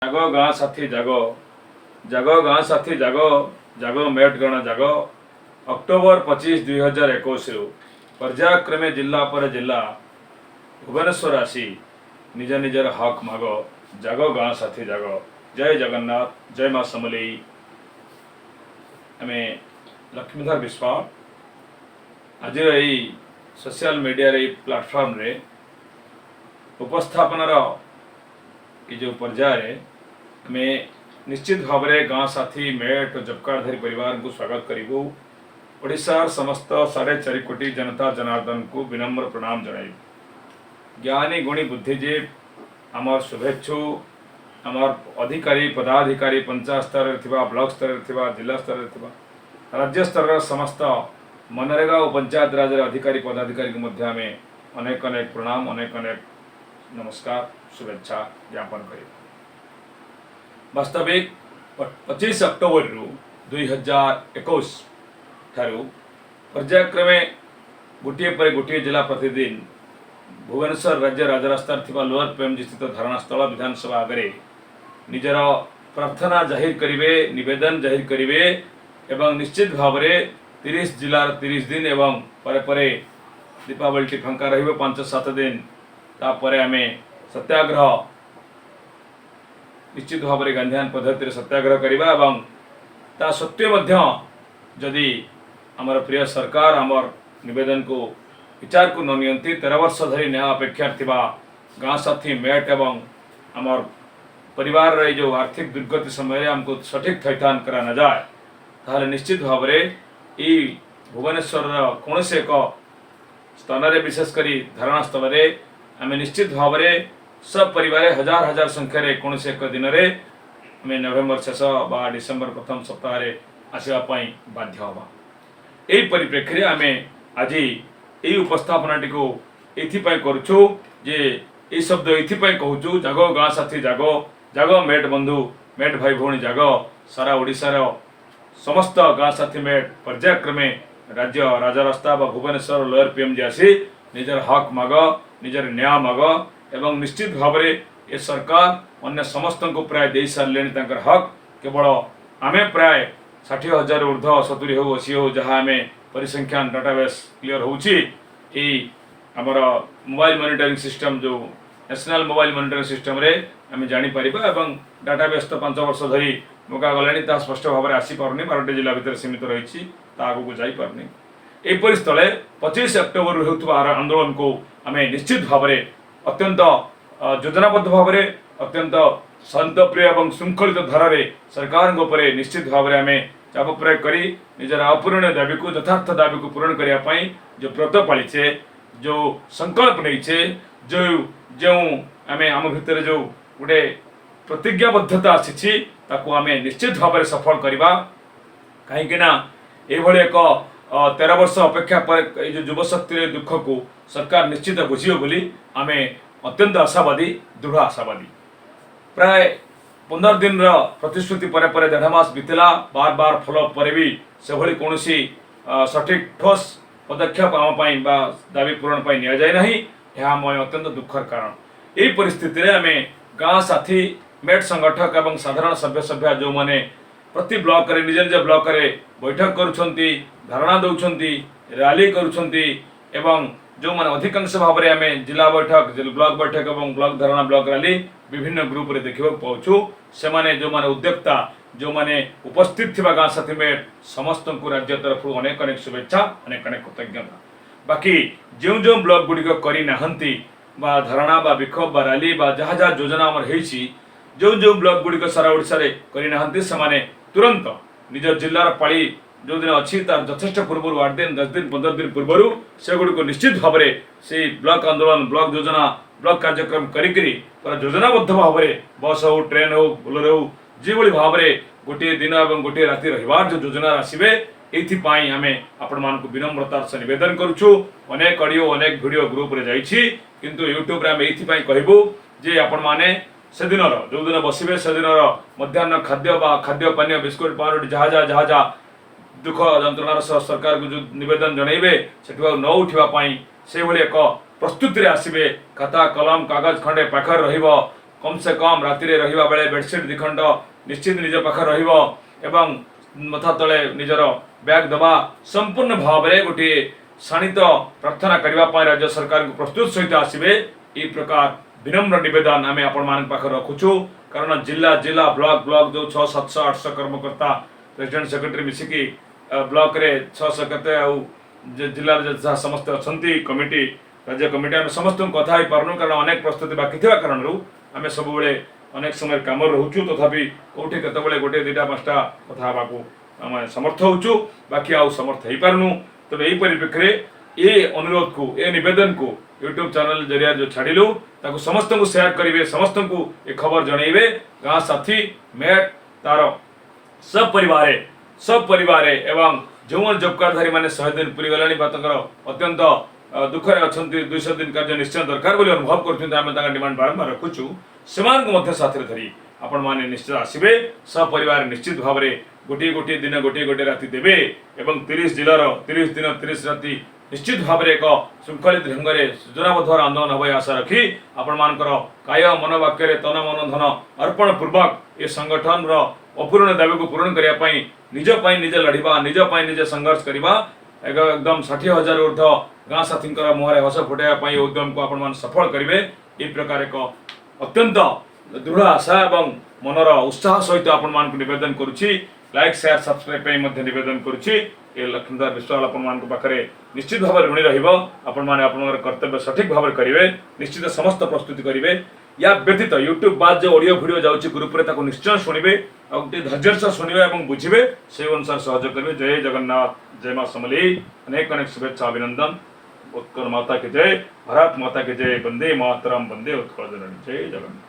जागो गाँ साथी जागो जागो गाँ साथी जागो जागो मेट गण जागो अक्टोबर 25 2021 रु पर्यायक्रमे जिला पर जिला भुवनेश्वर आसी निज निजर हक माग जागो गाँ साथी जागो। जय जगन्नाथ जय माँ समलेई। आम लक्ष्मीधर विश्वा आज यही सोशल मीडिया प्लेटफॉर्म रे उपस्थापनार ये जो पर्याय आम निश्चित भाव में गाँ साथी मेट और जब कार्डधारी परिवार को स्वागत करूँ। ओडिशार समस्त 4.5 कोटी जनता जनार्दन को विनम्र प्रणाम जन। ज्ञानी गुणी बुद्धिजीव आमर शुभेच्छु आमर अधिकारी पदाधिकारी पंचायत स्तर ब्लॉक स्तर जिला स्तर राज्य स्तर समस्त मनरेगा और पंचायत राज अधिकारी पदाधिकारी को मध्य आम अनेक अनेक प्रणाम अनेक अनेक नमस्कार शुभेच्छा ज्ञापन कर। वास्तविक 25 अक्टोबर 2021 ठारू पर्यायक्रमे गोटे पर गोटे जिला प्रतिदिन भुवनेश्वर राज्य राजरास्तार थिबा लोअर प्रेमजी स्थित धारणास्थल विधानसभा आगे निजर प्रार्थना जाहिर करिवे निवेदन जाहिर करिवे एवं निश्चित भाव में 30 जिलार 30 दिन एवं परे परे दीपावली फांका रहिबो 5-7 दिन तापरे आमे सत्याग्रह निश्चित भाव में गांधीयान पद्धति सत्याग्रह करवा एवं ता सत्वे मध्य जदि आमर प्रिय सरकार आमर निवेदन को विचार को न नियंती 13 वर्ष धरी न्याय अपेक्षा थिबा गाँ साथी मेट एवं आमर परिवार रे जो आर्थिक दुर्गति समय हमको सठिक थैथान करा न जाए ताहले निश्चित भाव में ई भुवनेश्वर कौन से एक स्थान रे विशेषकर धारणा स्थल रे आम निश्चित भाव में सब परिवार हजार हजार संख्या रे कौन से एक दिन रे आम नवेम्बर शेष बा डिसेम्बर प्रथम सप्ताह रे आसवा बाध्य हवा। यही परिप्रेक्षी आम आज यही उपस्थापनाटी को ये करुचु जे ये शब्द ये कहूँ जागो गाँ साथी जागो जागो मेट बंधु मेट भाई भौणी जागो सारा ओडिशार समस्त गाँ साथी मेट पर्यायक्रमे राज्य राजरास्ता भुवनेश्वर लोअर पीएमजी आसी निजर हक माग निजर न्याय माग एवं निश्चित भाव में ये सरकार अन्य समस्त को प्राय दे सारे हक केवल आमे प्राय 60,000 ऊर्ध्व 70 हो 80 हो जहाँ आम परिसंख्यान डाटाबेस क्लियर होची आमर मोबाइल मॉनिटरिंग सिस्टम जो नेशनल मोबाइल मॉनिटरिंग सिस्टम रे आम जानी परिबा एवं डाटाबेस तो 5 वर्ष धरी मौका गलानी ता स्पष्ट भाव में आसी पारनी 12टी जिला भितर सीमित रही आगू को जाई पारनी। एपरि स्थले 25 अक्टोबर होउथबा आंदोलन को आम निश्चित भाव में अत्यंत योजनाबद्ध भाव में अत्यंत शांतप्रिय एवं श्रृंखलित धारा सरकार निश्चित भाव में आम चाप प्रयोग करी निजर अपूरणीय दाबी को यथार्थ दाबी को पूरण करने जो व्रत पालीचे जो संकल्प नहीं जो जो आम आम भितर जो गोटे प्रतिज्ञाबद्धता आसी आम निश्चित भाव में सफल करवा कहीं एक 13 वर्ष अपेक्षा पर जो युवशक्ति दुख को सरकार निश्चित बुझे बोली आम अत्यंत आशावादी दृढ़ आशावादी। प्राय 15 दिन प्रतिश्रुति परे परे 1.5 मास बीतला बार बार फॉलोअप पर भी से भली कौन सठिक ठोस पदक्षेप आम दाबी पूरण पर नि जाए नहीं यह अत्यंत दुखर कारण। यही परिस्थिति रे आम गाँ साथी मेट संगठक एवं साधारण सभ्य सभ्य जो मैंने प्रति ब्लॉक रे निज निज ब्लॉक रे बैठक करुछंती धारणा दौरान रैली करुछंती एवं जो मैंने अधिकांश भाव में आम जिला बैठक ब्लॉक बैठक और ब्लॉक धारणा ब्लॉक रैली विभिन्न ग्रुप रे देखा पाचु से माने जो माने उद्योक्ता जो माने उपस्थित थिबा गाँ साथी मेट समस्त को राज्य तरफ अनेक अनेक शुभेच्छा अनेक अनेक कृतज्ञता। बाकी जो जो ब्लॉक गुड़िक करनाहांती बा धारणा बा विक्षोभ बा रैली बा जहाँ जहाँ योजना आमर होईची जो जो ब्लॉक गुड़िक सारा ओडिशा रे करनाहांती से माने तुरंत निज जिलार पाली जो दिन अच्छी तार यथेष्ट पूर्व 8 दिन 10 दिन 15 दिन पूर्व से गुड़िक निश्चित भाव में से ब्लॉक आंदोलन ब्लॉक योजना ब्लॉक कार्यक्रम करी योजनाबद्ध भाव में बस हो ट्रेन हो बोलेरो हो जो भाव में गोटे दिन और गोटे राति रहिबार जो योजना आसवे ये आम आपण मान विनम्रतार से निवेदन करुचु। अनेक ऑडियो अनेक वीडियो ग्रुप रे जाइछि किंतु यूट्यूब रे आम ये कहबू जे आपण माने से दिन जो दिन बसवे से दिन मध्याह्न खाद्य बा खाद्य पानीय बिस्कुट पाउरुटी जहाँ जहाँ जहाँ दुख जंत्रणार सरकार को जो निवेदन जनइबे सेठु न उठिबा पई से भली एक प्रस्तुति रे आसीबे खाता कलम कागज खंडे पाखर रहिबो कम से कम राति रहिबा बेले बेडसीट दिखंड निश्चित निज पाखे रहिबो एवं मथा तले निजर बैग दबा संपूर्ण भाव में गोटे शाणित प्रार्थना करने राज्य सरकार को प्रस्तुत सहित आसवे ये प्रकार विनम्र निवेदन आम आपण मान पाखे रखुचु कारण जिला जिला ब्लॉक ब्लॉक जो 600-700-800 कर्मकर्ता प्रेसिडेंट सेक्रेटरी मिसिकी ब्लॉक रे 600 केते जिला समस्त अच्छा कमिटी राज्य कमिटी आम समस्त कथा हो पार्नु कारण अनेक प्रस्तुति बाकी था कारण आम सब बेले अनेक समय काम रोचु तथापि कौटी केतबेले गोटे दुईटा पांचटा कथा को आम समर्थ होचु बाकी आउ समर्थ हो पार्नु तेणु यही परिप्रेक्षी में ये अनुरोध को ये निवेदन को यूट्यूब चैनल जरिया जो छाड़िलु ताको समस्त को शेयर करेंगे समस्त को ये खबर जनइबे गाँ साथी मेट तार सब परिवार एवं जो जॉब कार्डधारी मैंने 100 दिन पूरी गलानी अत्यंत दुखरे अच्छा 200 दिन कार्य निश्चय दरकार बोली अनुभव कर डिमांड बारंबार रखुचु से साथ धरी आपण मैंने निश्चित आसवे सपरिवार निश्चित भाव में गोटे गोटे दिन गोटे गोटे राति देवे एवं 30 जिलार 30 दिन 30 राति निश्चित भाव में एक श्रृंखलित ढंग से सूचनाबद्ध आंदोलन हम आशा रखी आपण मानकर काय मन वाक्य तन मन धन अर्पण पूर्वक ये संगठन अपूर्ण दाबी को पूरण करने निज लड़वा निज संघर्ष करवा एकदम 60,000 ऊर्ध गाँ साथी मुहर हस फुटाई उद्यम को आपण सफल करेंगे ये प्रकार एक अत्यंत दृढ़ आशा और मनर उत्साह सहित आपण मान निवेदन करुच्ची लाइक शेयर सब्सक्राइब निवेदन करुच्ची ये लक्ष्मीधर विश्वाल आपण पाखे निश्चित भाव ऋणी रहा कर्तव्य सठिक भाव करेंगे निश्चित समस्त प्रस्तुति करेंगे या व्यतीत यूट्यूब बाद जो ऑडियो वीडियो जाऊँगी ग्रुप रे निश्चय शुणवे और धैर्य सह शुणवे और बुझे से अनुसार सहयोग करेंगे। जय जगन्नाथ जय माँ समलेई अनेक अनेक शुभेच्छा अभिनंदन। उत्कल माता की जय भारत माता की जय वंदे मातरम वंदे उत्कल जननी जय जगन्नाथ।